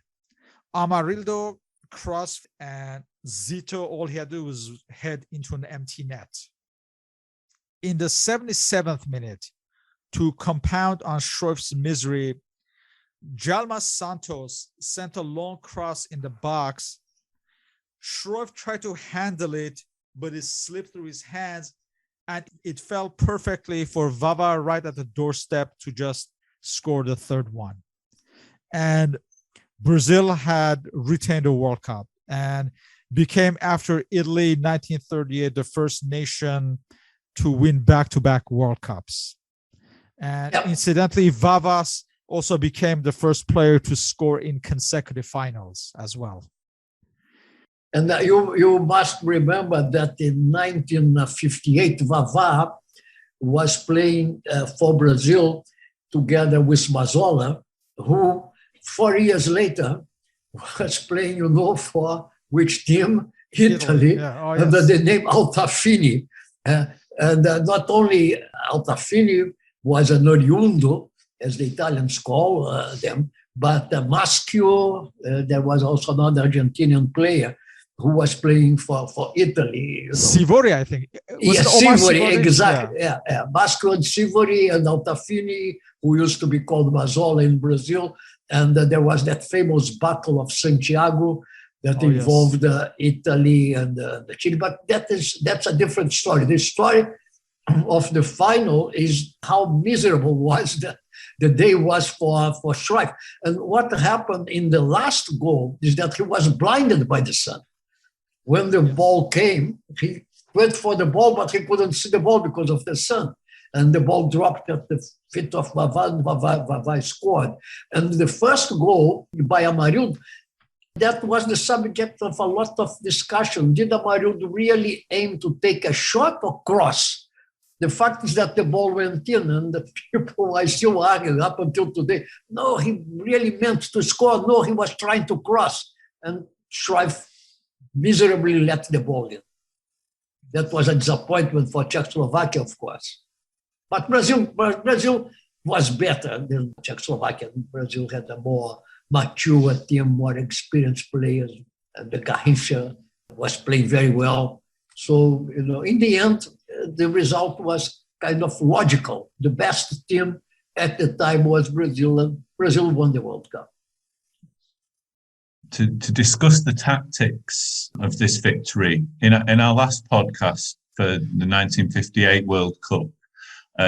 Amarildo crossed, and Zito, all he had to do was head into an empty net. In the 77th minute, to compound on Cruyff's misery, Jalma Santos sent a long cross in the box. Cruyff tried to handle it, but it slipped through his hands, and it fell perfectly for Vava right at the doorstep to just score the third one. And Brazil had retained the World Cup and became, after Italy 1938, the first nation to win back-to-back World Cups. And incidentally, Vavas also became the first player to score in consecutive finals as well. And you must remember that in 1958, Vavá was playing for Brazil together with Mazzola, who 4 years later was playing, for which team? Italy, under the name Altafini. And not only Altafini was an oriundo, as the Italians call them, but Maschio, there was also another Argentinian player who was playing for Italy. Sivori, I think. Sivori, exactly. Yeah. Maschio and Sivori and Altafini, who used to be called Mazzola in Brazil. And there was that famous Battle of Santiago that involved Italy and Chile. But that's a different story. The story of the final is how miserable was the day was for Cruyff. And what happened in the last goal is that he was blinded by the sun. When the ball came, he went for the ball, but he couldn't see the ball because of the sun. And the ball dropped at the feet of Vavá, and Vavá scored. And the first goal by Amarildo, that was the subject of a lot of discussion. Did Amarildo really aim to take a shot or cross? The fact is that the ball went in, and the people are still arguing up until today. No, he really meant to score. No, he was trying to cross. And Cruyff miserably let the ball in. That was a disappointment for Czechoslovakia, of course. But Brazil was better than Czechoslovakia. Brazil had a more mature team, more experienced players. And the Garrincha was playing very well. So, in the end, the result was kind of logical. The best team at the time was Brazil, and Brazil won the World Cup. To discuss the tactics of this victory, in our last podcast for the 1958 World Cup,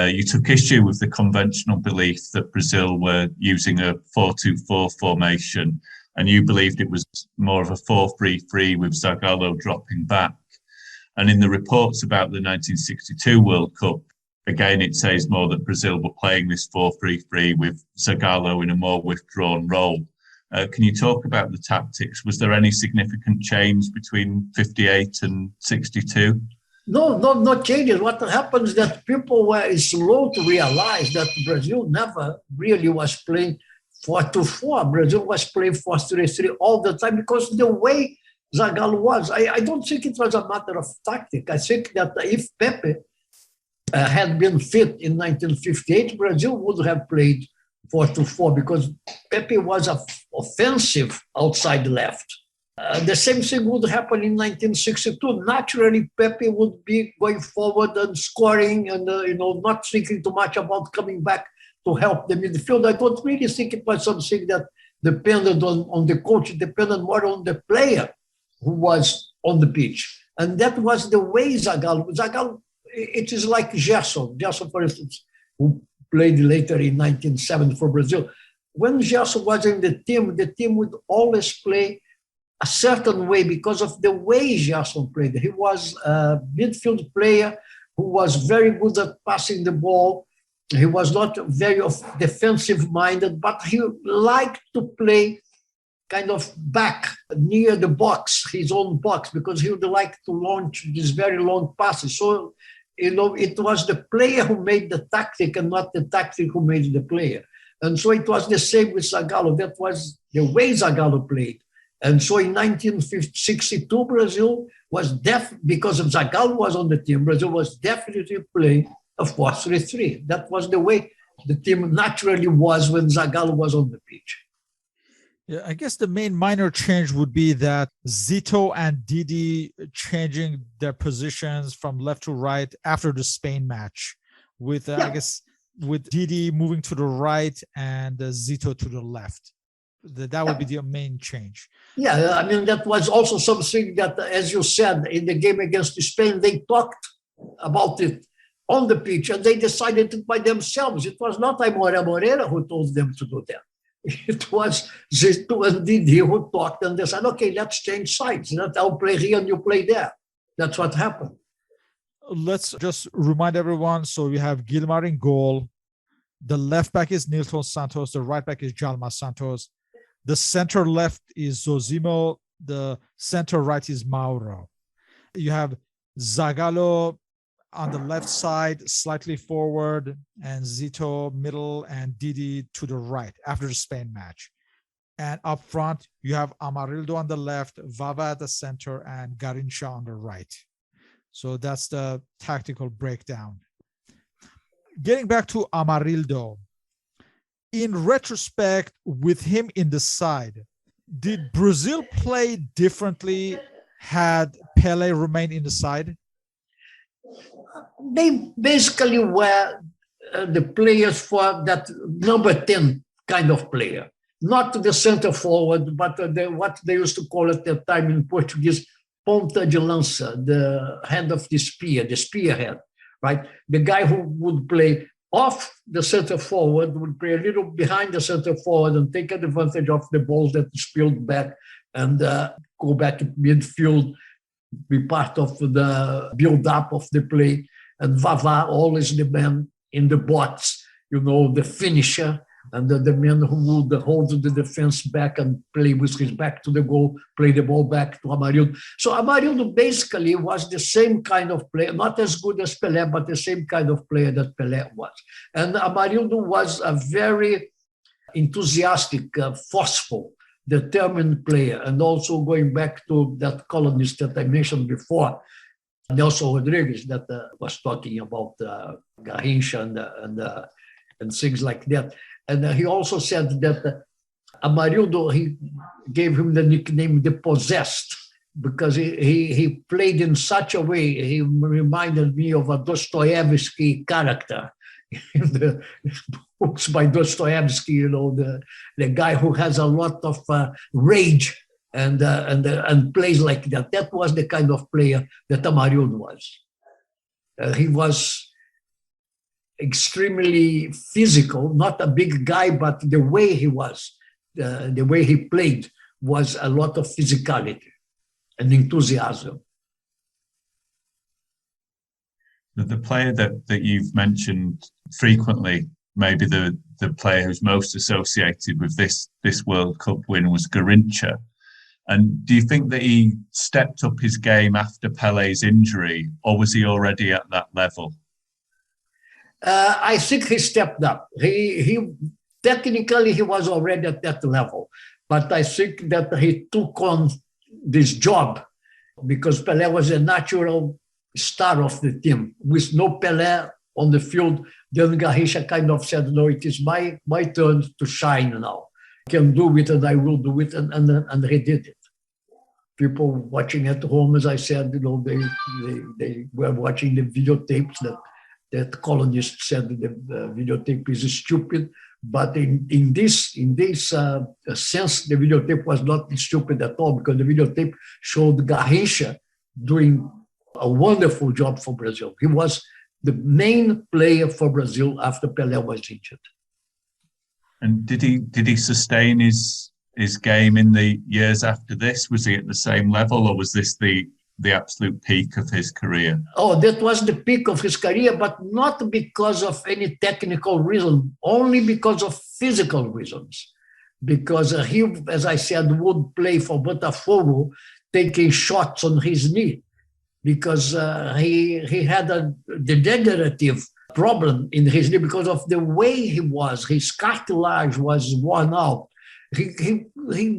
you took issue with the conventional belief that Brazil were using a 4-2-4 formation, and you believed it was more of a 4-3-3 with Zagallo dropping back. And in the reports about the 1962 World Cup, again, it says more that Brazil were playing this 4-3-3 with Zagallo in a more withdrawn role. Can you talk about the tactics? Was there any significant change between 58 and 62? No changes. What happens is that people were slow to realize that Brazil never really was playing 4-2-4. Brazil was playing 4-3-3 all the time because the way Zagallo was, I don't think it was a matter of tactic. I think that if Pepe had been fit in 1958, Brazil would have played 4-2-4 because Pepe was offensive outside left. The same thing would happen in 1962. Naturally, Pepe would be going forward and scoring and not thinking too much about coming back to help the midfield. I don't really think it was something that depended on the coach. It depended more on the player who was on the pitch. And that was the way Zagallo, it is like Gerson, for instance, who played later in 1970 for Brazil. When Gerson was in the team would always play a certain way because of the way Gerson played. He was a midfield player who was very good at passing the ball. He was not very defensive-minded, but he liked to play kind of back near the box, his own box, because he would like to launch these very long passes. So, it was the player who made the tactic and not the tactic who made the player. And so it was the same with Zagallo. That was the way Zagallo played. And so in 1962, Brazil was because of Zagallo was on the team, Brazil was definitely playing a 4-3-3. That was the way the team naturally was when Zagallo was on the pitch. Yeah, I guess the main minor change would be that Zito and Didi changing their positions from left to right after the Spain match with, I guess, with Didi moving to the right and Zito to the left. That would be the main change. Yeah, I mean, that was also something that, as you said, in the game against Spain, they talked about it on the pitch and they decided it by themselves. It was not Aimoré Moreira who told them to do that. It was Zito and Didi who talked and they said, okay, let's change sides. I'll play here and you play there. That's what happened. Let's just remind everyone. So we have Gilmar in goal. The left back is Nilton Santos. The right back is Jalma Santos. The center left is Zosimo. The center right is Mauro. You have Zagallo on the left side, slightly forward, and Zito middle, and Didi to the right after the Spain match. And up front, you have Amarildo on the left, Vava at the center, and Garincha on the right. So that's the tactical breakdown. Getting back to Amarildo, in retrospect, with him in the side, did Brazil play differently had Pelé remained in the side? They basically were the players for that number 10 kind of player. Not the center forward, but what they used to call at the time in Portuguese, ponta de lança, the hand of the spear, the spearhead, right? The guy who would play off the center forward, would play a little behind the center forward and take advantage of the balls that spilled back and go back to midfield, be part of the build-up of the play. And Vava, always the man in the box, the finisher, and the man who would hold the defense back and play with his back to the goal, play the ball back to Amarildo. So Amarildo basically was the same kind of player, not as good as Pelé, but the same kind of player that Pelé was. And Amarildo was a very enthusiastic, forceful, determined player. And also going back to that columnist that I mentioned before, Nelson Rodrigues, that was talking about Garrincha and things like that. And he also said that Amarildo, he gave him the nickname the Possessed, because he played in such a way, he reminded me of a Dostoevsky character in the books by Dostoevsky, the guy who has a lot of rage and plays like that. That was the kind of player that Amarildo was. He was extremely physical, not a big guy, but the way he was, the way he played was a lot of physicality and enthusiasm. The player that you've mentioned frequently, maybe the player who's most associated with this World Cup win was Garrincha. And do you think that he stepped up his game after Pelé's injury, or was he already at that level? I think he stepped up. He technically he was already at that level, but I think that he took on this job because Pelé was a natural star of the team. With no Pelé on the field, then Garrincha kind of said, "No, it is my turn to shine now. I can do it, and I will do it," and he did it. People watching at home, as I said, they were watching the videotapes that colonists said the videotape is stupid, but in this sense, the videotape was not stupid at all, because the videotape showed Garrincha doing a wonderful job for Brazil. He was the main player for Brazil after Pelé was injured. And did he sustain his game in the years after this? Was he at the same level, or was this the absolute peak of his career? Oh, that was the peak of his career, but not because of any technical reason, only because of physical reasons. Because he, as I said, would play for Botafogo taking shots on his knee, because he had a degenerative problem in his knee because of the way he was. His cartilage was worn out. He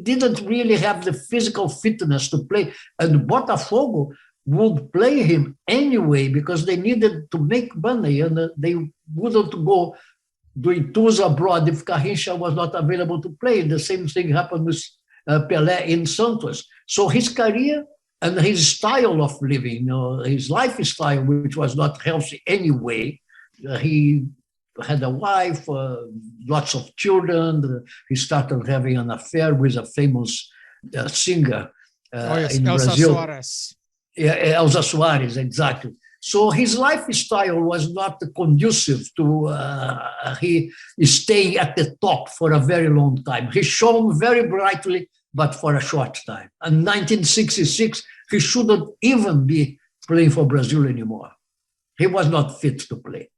didn't really have the physical fitness to play, and Botafogo would play him anyway because they needed to make money, and they wouldn't go doing tours abroad if Garrincha was not available to play. The same thing happened with Pelé in Santos. So his career and his style of living, his lifestyle, which was not healthy anyway, he had a wife, lots of children. He started having an affair with a famous singer in Elsa Brazil. Soares. Yeah, Elsa Soares, exactly. So his lifestyle was not conducive to he staying at the top for a very long time. He shone very brightly, but for a short time. In 1966, he shouldn't even be playing for Brazil anymore. He was not fit to play.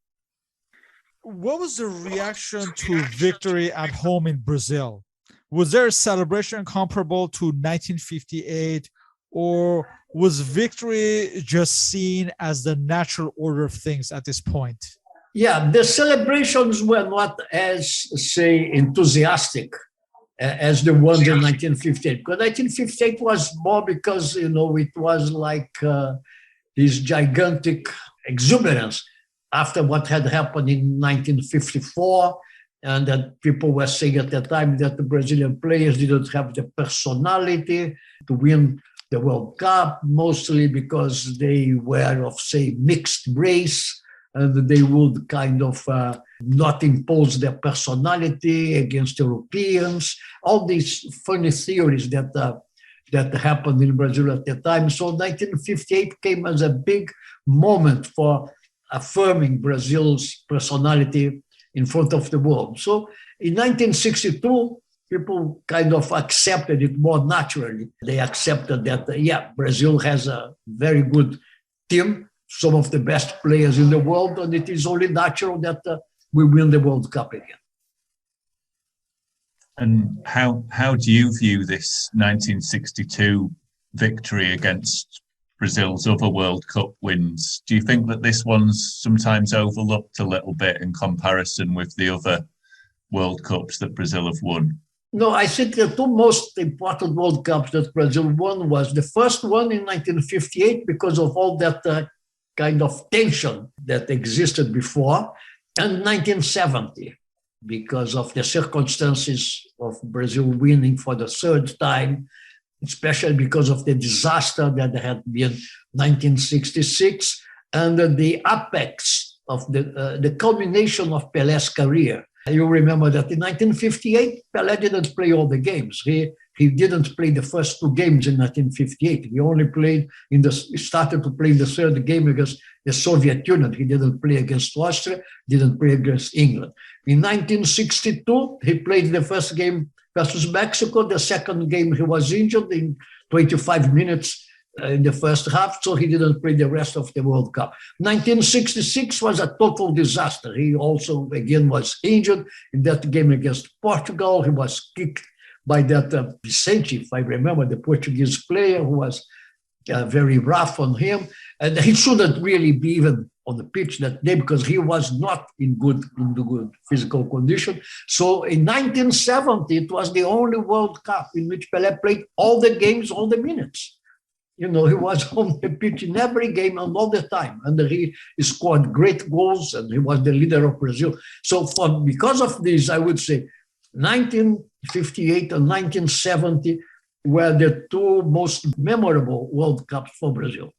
What was the reaction to victory at home in Brazil? Was there a celebration comparable to 1958, or was victory just seen as the natural order of things at this point? Yeah, the celebrations were not as, say, enthusiastic as the ones in 1958. Because 1958 was more because, it was like this gigantic exuberance after what had happened in 1954, and that people were saying at the time that the Brazilian players didn't have the personality to win the World Cup, mostly because they were of, say, mixed race, and they would kind of not impose their personality against Europeans. All these funny theories that happened in Brazil at the time. So 1958 came as a big moment for affirming Brazil's personality in front of the world. So in 1962, people kind of accepted it more naturally. They accepted that, Brazil has a very good team, some of the best players in the world, and it is only natural that we win the World Cup again. And how do you view this 1962 victory against Brazil's other World Cup wins? Do you think that this one's sometimes overlooked a little bit in comparison with the other World Cups that Brazil have won? No, I think the two most important World Cups that Brazil won was the first one in 1958 because of all that kind of tension that existed before, and 1970 because of the circumstances of Brazil winning for the third time, especially because of the disaster that had been 1966 and the apex of the culmination of Pelé's career. You remember that in 1958, Pelé didn't play all the games. He didn't play the first two games in 1958. He only started to play in the third game against the Soviet Union. He didn't play against Austria, didn't play against England. In 1962, he played the first game versus Mexico. The second game, he was injured in 25 minutes in the first half, so he didn't play the rest of the World Cup. 1966 was a total disaster. He also, again, was injured in that game against Portugal. He was kicked by that Vicente, if I remember, the Portuguese player, who was very rough on him. And he shouldn't really be even on the pitch that day because he was not in good physical condition. So in 1970, it was the only World Cup in which Pelé played all the games, all the minutes. He was on the pitch in every game and all the time. And he scored great goals and he was the leader of Brazil. So because of this, I would say 1958 and 1970 were the two most memorable World Cups for Brazil.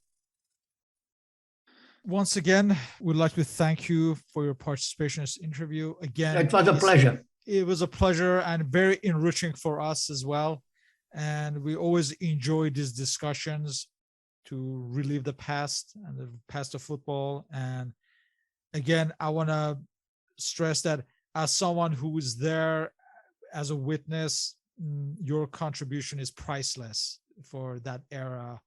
Once again, we'd like to thank you for your participation in this interview. Again, it was a pleasure. It was a pleasure and very enriching for us as well. And we always enjoy these discussions to relive the past and the past of football. And again, I want to stress that as someone who is there as a witness, your contribution is priceless for that era.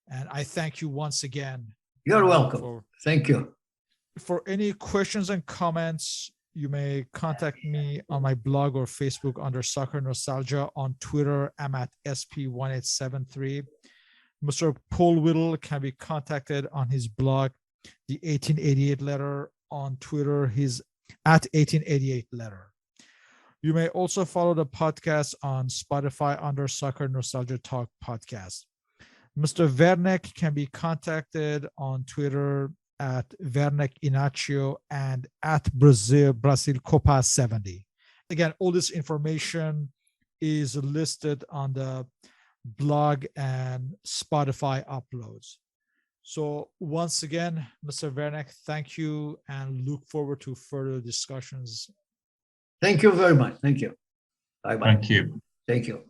And I thank you once again. You're welcome. Thank you. For any questions and comments, you may contact me on my blog or Facebook under Soccer Nostalgia. On Twitter, I'm at SP1873. Mr. Paul Whittle can be contacted on his blog, The 1888 Letter. On Twitter, he's at 1888 Letter. You may also follow the podcast on Spotify under Soccer Nostalgia Talk Podcast. Mr. Werneck can be contacted on Twitter at Werneck Inácio and at Brazil Copa 70. Again, all this information is listed on the blog and Spotify uploads. So once again, Mr. Werneck, thank you, and look forward to further discussions. Thank you very much. Thank you. Bye-bye. Thank you. Thank you.